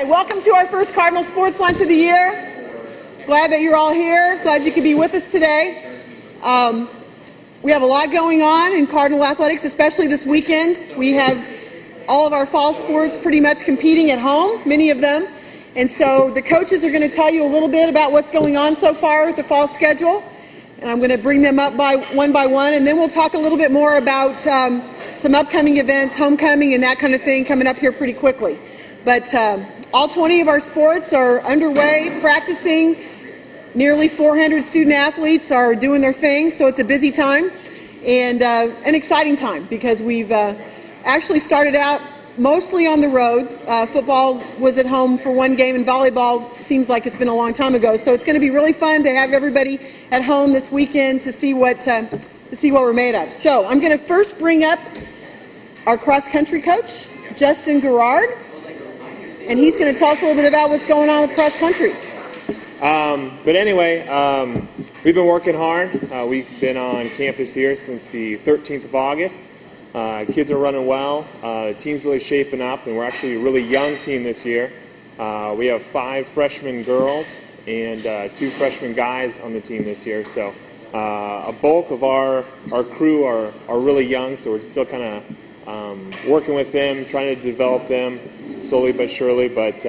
Welcome to our first Cardinal Sports Lunch of the year. Glad that you're all here. Glad you could be with us today. We have a lot going on in Cardinal athletics, especially this weekend. We have all of our fall sports pretty much competing at home, many of them. And so the coaches are going to tell you a little bit about what's going on so far with the fall schedule. And I'm going to bring them up one by one. And then we'll talk a little bit more about some upcoming events, homecoming and that kind of thing coming up here pretty quickly. But all 20 of our sports are underway, practicing. Nearly 400 student athletes are doing their thing, so it's a busy time and an exciting time because we've actually started out mostly on the road. Football was at home for one game, and volleyball seems like it's been a long time ago. So it's going to be really fun to have everybody at home this weekend to see what we're made of. So I'm going to first bring up our cross-country coach, Justin Gerard, and he's going to tell us a little bit about what's going on with cross-country. But anyway, we've been working hard. We've been on campus here since the 13th of August. Kids are running well. The team's really shaping up, and we're actually a really young team this year. We have 5 freshman girls and 2 freshman guys on the team this year. So a bulk of our crew are really young, so we're still kind of working with them, trying to develop them slowly but surely. But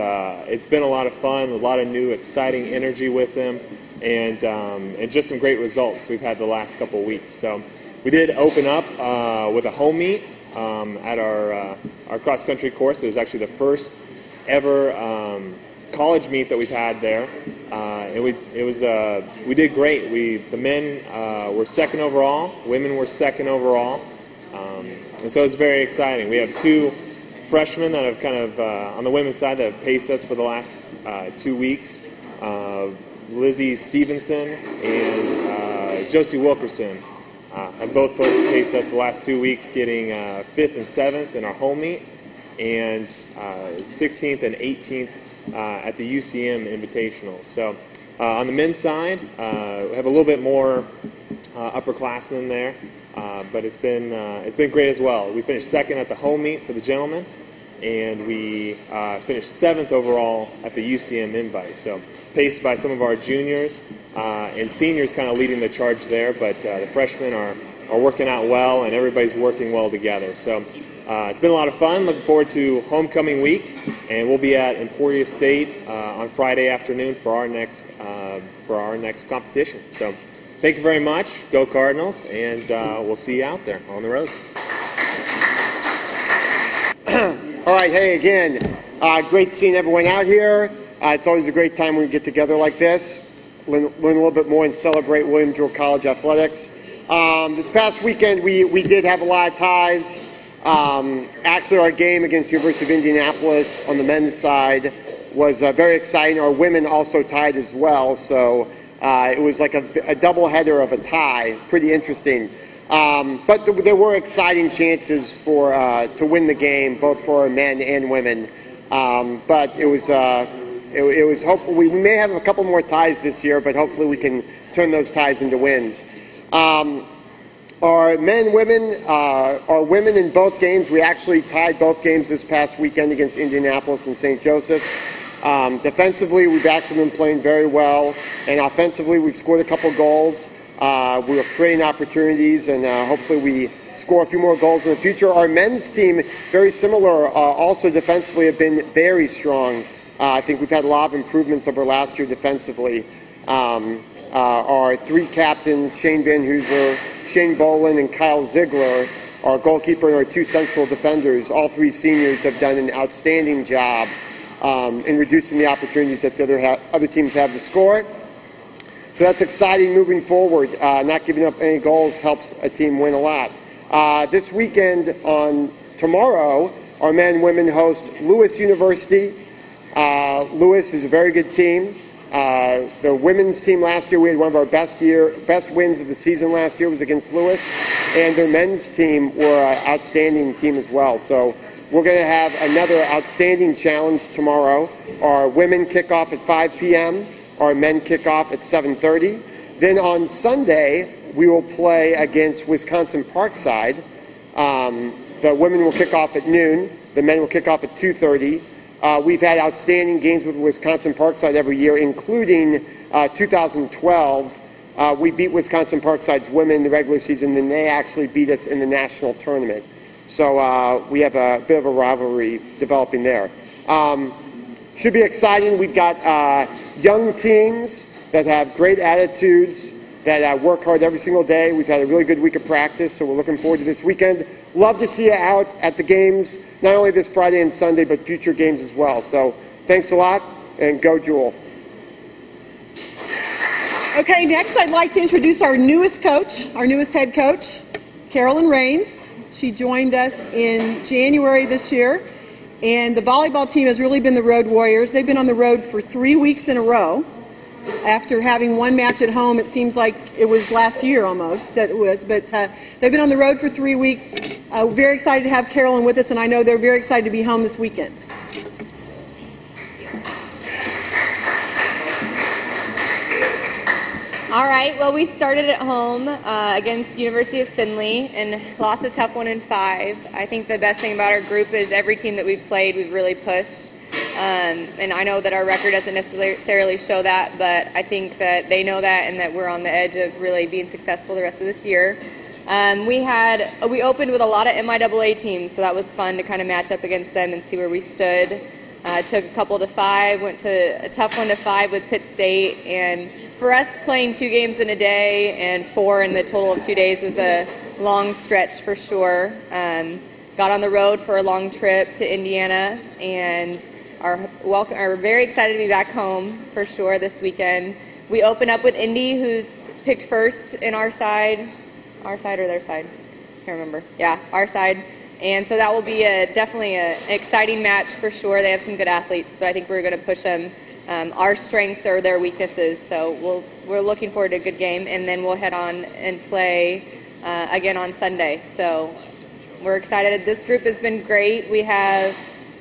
it's been a lot of fun, a lot of new, exciting energy with them, and just some great results we've had the last couple of weeks. So we did open up with a home meet at our cross-country course. It was actually the first ever college meet that we've had there, and we did great. The men were second overall, women were second overall, and so it's very exciting. We have 2 freshmen that have kind of on the women's side that have paced us for the last 2 weeks. Lizzie Stevenson and Josie Wilkerson have both paced us the last 2 weeks, getting 5th and 7th in our home meet, and 16th and 18th at the UCM Invitational. So on the men's side, we have a little bit more upperclassmen there, but it's been great as well. We finished 2nd at the home meet for the gentlemen, and we finished 7th overall at the UCM Invite. So paced by some of our juniors and seniors kind of leading the charge there, but the freshmen are working out well, and everybody's working well together. So it's been a lot of fun. Looking forward to homecoming week, and we'll be at Emporia State on Friday afternoon for our next competition. So thank you very much. Go Cardinals, and we'll see you out there on the road. All right, hey again, great seeing everyone out here. It's always a great time when we get together like this, learn a little bit more and celebrate William Jewell College athletics. This past weekend we did have a lot of ties. Actually, our game against the University of Indianapolis on the men's side was very exciting. Our women also tied as well, so it was like a double header of a tie, pretty interesting. But there were exciting chances to win the game, both for our men and women. But it was hopeful. We may have a couple more ties this year, but hopefully we can turn those ties into wins. Our men, women, our women in both games, we actually tied both games this past weekend against Indianapolis and St. Joseph's. Defensively, we've actually been playing very well, and offensively, we've scored a couple goals. We are creating opportunities, and hopefully we score a few more goals in the future. Our men's team, very similar, also defensively have been very strong. I think we've had a lot of improvements over last year defensively. Our 3 captains, Shane Van Hooser, Shane Bolin, and Kyle Ziegler, our goalkeeper and our 2 central defenders, all 3 seniors have done an outstanding job in reducing the opportunities that the other teams have to score. So that's exciting moving forward. Not giving up any goals helps a team win a lot. This weekend, tomorrow, our men and women host Lewis University. Lewis is a very good team. The women's team last year, we had one of our best wins of the season last year was against Lewis, and their men's team were an outstanding team as well. So we're going to have another outstanding challenge tomorrow. Our women kick off at 5 p.m. Our men kick off at 7:30. Then on Sunday, we will play against Wisconsin Parkside. The women will kick off at noon. The men will kick off at 2:30. We've had outstanding games with Wisconsin Parkside every year, including 2012. We beat Wisconsin Parkside's women in the regular season, and they actually beat us in the national tournament. So we have a bit of a rivalry developing there. Should be exciting. We've got young teams that have great attitudes, that work hard every single day. We've had a really good week of practice, so we're looking forward to this weekend. Love to see you out at the games, not only this Friday and Sunday, but future games as well. So thanks a lot, and go Jewel. Okay, next I'd like to introduce our newest coach, our newest head coach, Carolyn Raines. She joined us in January this year, and the volleyball team has really been the road warriors. They've been on the road for 3 weeks in a row. After having one match at home, it seems like it was last year almost that it was, but they've been on the road for 3 weeks. Very excited to have Carolyn with us, and I know they're very excited to be home this weekend. All right, well, we started at home against University of Findlay and lost a tough one in 5. I think the best thing about our group is every team that we've played, we've really pushed. And I know that our record doesn't necessarily show that, but I think that they know that and that we're on the edge of really being successful the rest of this year. We opened with a lot of MIAA teams, so that was fun to kind of match up against them and see where we stood. Took a couple to 5, went to a tough one to 5 with Pitt State, and for us playing 2 games in a day and 4 in the total of 2 days was a long stretch for sure. Got on the road for a long trip to Indiana and are very excited to be back home for sure this weekend. We open up with Indy, who's picked first in our side or their side, can't remember. Yeah, our side. And so that will be definitely an exciting match for sure. They have some good athletes, but I think we're going to push them. Our strengths are their weaknesses, so we're looking forward to a good game, and then we'll head on and play again on Sunday. So we're excited. This group has been great.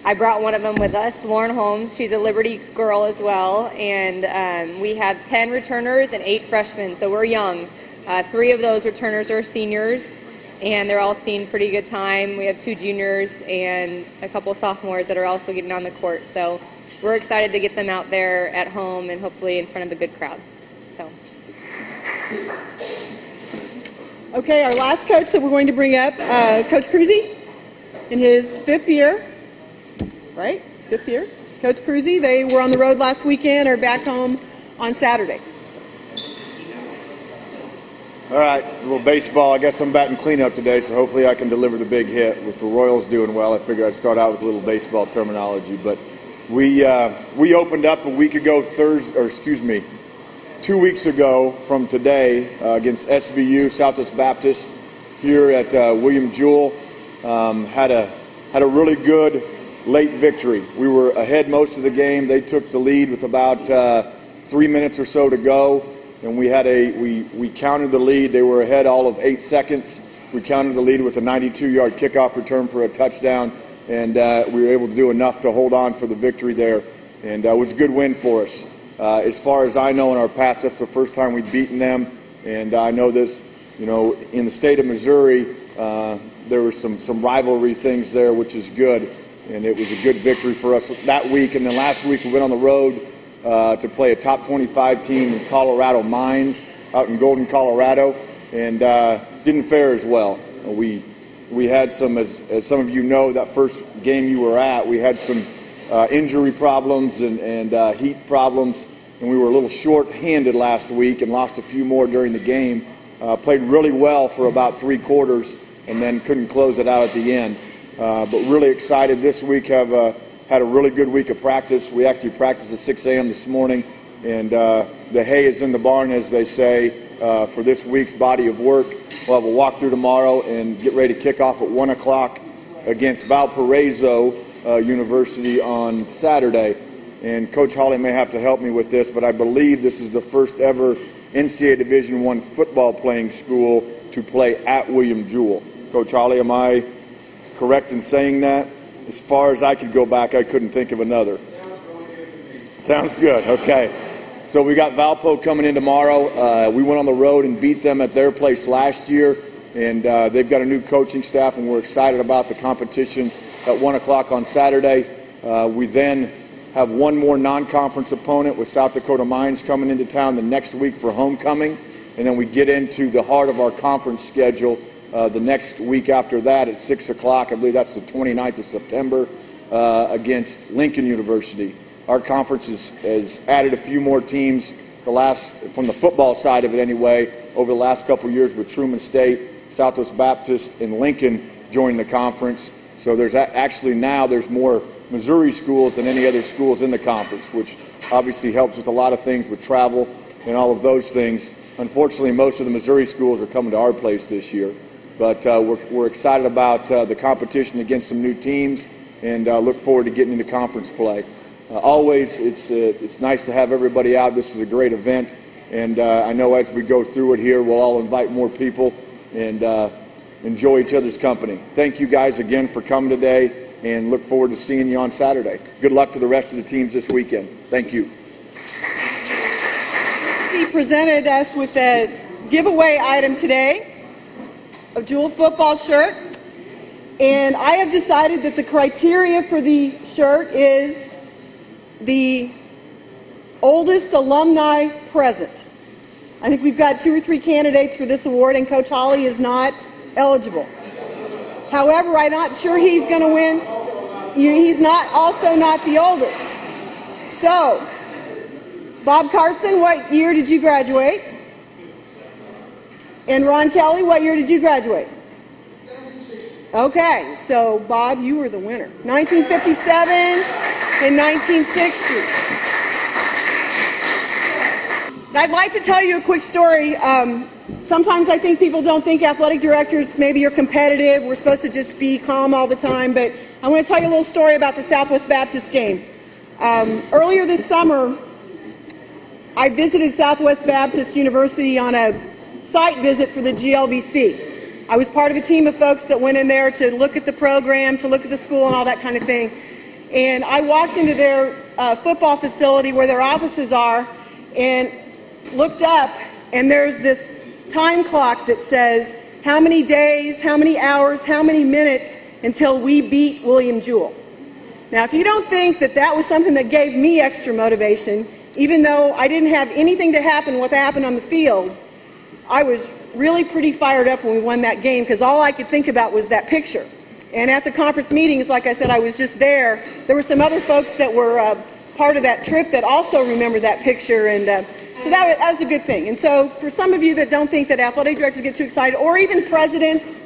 I brought one of them with us, Lauren Holmes. She's a Liberty girl as well, and we have 10 returners and 8 freshmen, so we're young. 3 of those returners are seniors, and they're all seeing pretty good time. We have 2 juniors and a couple sophomores that are also getting on the court, so we're excited to get them out there at home and hopefully in front of a good crowd. So. Okay, our last coach that we're going to bring up, Coach Cruzy, in his 5th year. Right? 5th year. Coach Cruzy, they were on the road last weekend, are back home on Saturday. All right, a little baseball. I guess I'm batting cleanup today, so hopefully I can deliver the big hit. With the Royals doing well, I figured I'd start out with a little baseball terminology. But we opened up a week ago, 2 weeks ago from today against SBU, Southwest Baptist, here at William Jewell. Had a really good late victory. We were ahead most of the game. They took the lead with about 3 minutes or so to go, and we counted the lead. They were ahead all of 8 seconds. We counted the lead with a 92-yard kickoff return for a touchdown, and we were able to do enough to hold on for the victory there, and it was a good win for us. As far as I know, in our past, that's the first time we've beaten them, and I know this, in the state of Missouri, there were some rivalry things there, which is good. And it was a good victory for us that week. And then last week we went on the road to play a top 25 team in Colorado Mines out in Golden, Colorado, and didn't fare as well. We had some, as some of you know, that first game you were at, we had some injury problems and heat problems, and we were a little short-handed last week and lost a few more during the game. Played really well for about 3 quarters and then couldn't close it out at the end. But really excited. This week had a really good week of practice. We actually practiced at 6 a.m. this morning, and the hay is in the barn, as they say, for this week's body of work. We'll have a walkthrough tomorrow and get ready to kick off at 1 o'clock against Valparaiso University on Saturday. And Coach Hawley may have to help me with this, but I believe this is the first ever NCAA Division I football playing school to play at William Jewell. Coach Hawley, am I correct in saying that? As far as I could go back, I couldn't think of another. Sounds good. Okay. So we got Valpo coming in tomorrow. We went on the road and beat them at their place last year, and they've got a new coaching staff, and we're excited about the competition at 1 o'clock on Saturday. We then have one more non-conference opponent with South Dakota Mines coming into town the next week for homecoming. And then we get into the heart of our conference schedule the next week after that at 6 o'clock. I believe that's the 29th of September against Lincoln University. Our conference has added a few more teams from the football side of it anyway, over the last couple of years with Truman State, Southwest Baptist, and Lincoln joining the conference. So there's there's more Missouri schools than any other schools in the conference, which obviously helps with a lot of things with travel and all of those things. Unfortunately, most of the Missouri schools are coming to our place this year. But we're excited about the competition against some new teams and look forward to getting into conference play. Always, it's nice to have everybody out. This is a great event, and I know as we go through it here, we'll all invite more people and enjoy each other's company. Thank you guys again for coming today, and look forward to seeing you on Saturday. Good luck to the rest of the teams this weekend. Thank you. He presented us with a giveaway item today, a Jewel football shirt, and I have decided that the criteria for the shirt is the oldest alumni present. I think we've got 2 or 3 candidates for this award, and Coach Hawley is not eligible. However, I'm not sure he's going to win. He's also not the oldest. So, Bob Carson, what year did you graduate? And Ron Kelly, what year did you graduate? Okay, so Bob, you were the winner. 1957 and 1960. And I'd like to tell you a quick story. Sometimes I think people don't think athletic directors maybe are competitive. We're supposed to just be calm all the time. But I want to tell you a little story about the Southwest Baptist game. Earlier this summer, I visited Southwest Baptist University on a site visit for the GLBC. I was part of a team of folks that went in there to look at the program, to look at the school and all that kind of thing. And I walked into their football facility where their offices are and looked up, and there's this time clock that says how many days, how many hours, how many minutes until we beat William Jewell. Now, if you don't think that that was something that gave me extra motivation, even though I didn't have anything to happen what happened on the field, I was really pretty fired up when we won that game because all I could think about was that picture. And at the conference meetings, like I said, I was just there. There were some other folks that were part of that trip that also remembered that picture, and so that was a good thing. And so for some of you that don't think that athletic directors get too excited, or even presidents,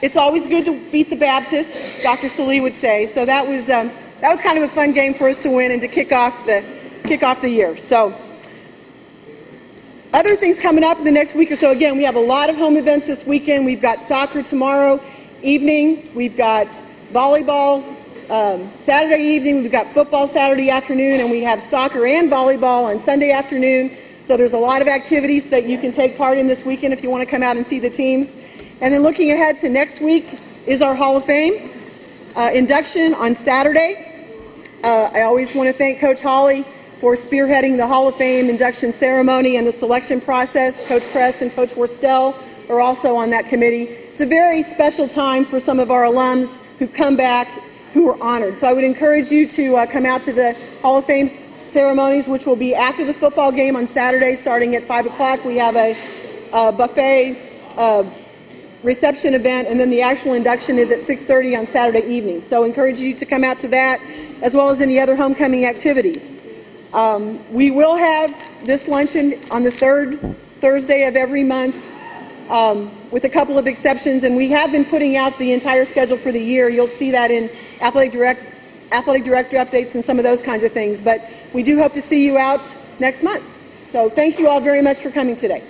it's always good to beat the Baptists, Dr. Sully would say. So that was kind of a fun game for us to win and to kick off the year. So other things coming up in the next week or so. Again, we have a lot of home events this weekend. We've got soccer tomorrow evening. We've got volleyball Saturday evening. We've got football Saturday afternoon, and we have soccer and volleyball on Sunday afternoon. So there's a lot of activities that you can take part in this weekend if you want to come out and see the teams. And then looking ahead to next week is our Hall of Fame induction on Saturday. I always want to thank Coach Hawley for spearheading the Hall of Fame induction ceremony and the selection process. Coach Kress and Coach Worstel are also on that committee. It's a very special time for some of our alums who come back who are honored. So I would encourage you to come out to the Hall of Fame ceremonies, which will be after the football game on Saturday starting at 5 o'clock. We have a buffet reception event, and then the actual induction is at 6:30 on Saturday evening. So I encourage you to come out to that, as well as any other homecoming activities. We will have this luncheon on the 3rd Thursday of every month, with a couple of exceptions, and we have been putting out the entire schedule for the year. You'll see that in athletic director updates and some of those kinds of things, but we do hope to see you out next month. So thank you all very much for coming today.